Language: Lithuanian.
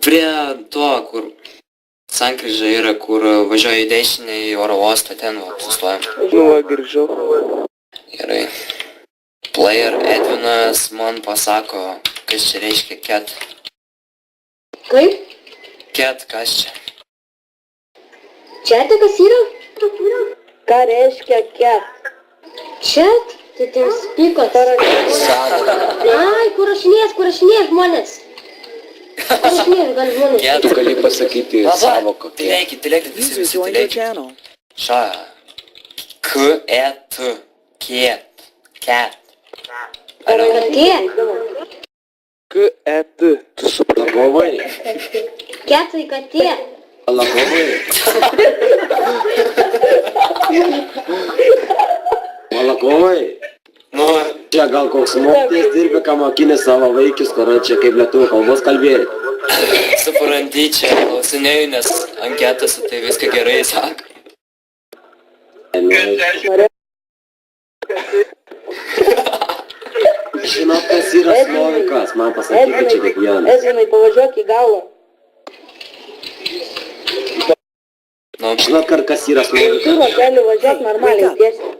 Prie to, kur sankryža yra, kur važiuoju į dešinę į oro uostą, ten va, sustojam. Nu, va, grįžau. Gerai. Player Edvinas man pasako, kas čia reiškia cat. Kaip? Cat, kas čia? Čia tai kas yra? Ką reiškia ket? Čia? Tai ten spikos. Sako. Ai, kur rašinės žmonės. Kur rašinės gal žmonės. Cat. Tu gali pasakyti savoką. Tylėkit, visi Join your tylėkit. channel. Ša. K-E-T. Cat. Cat. Alio. Katė. K-E-T. Tu supranti. Lagovai. Ketai katė. Lagovai. Malakovai. Nu, Čia gal koks mokytojas dirbi, ką mokini savo vaikius, kur čia kaip lietuvių kalbos kalbėti. supranti, čia klausinėjau, nes anketose tai viską gerai sako. Žinot, kas yra slovikas, man pasakykit čia kiekvienas. Edvinai, pavažiuok į galą. Nu, Žinot, kas yra slovikas. Tu nuo kelių važiuok normaliai tiesiai.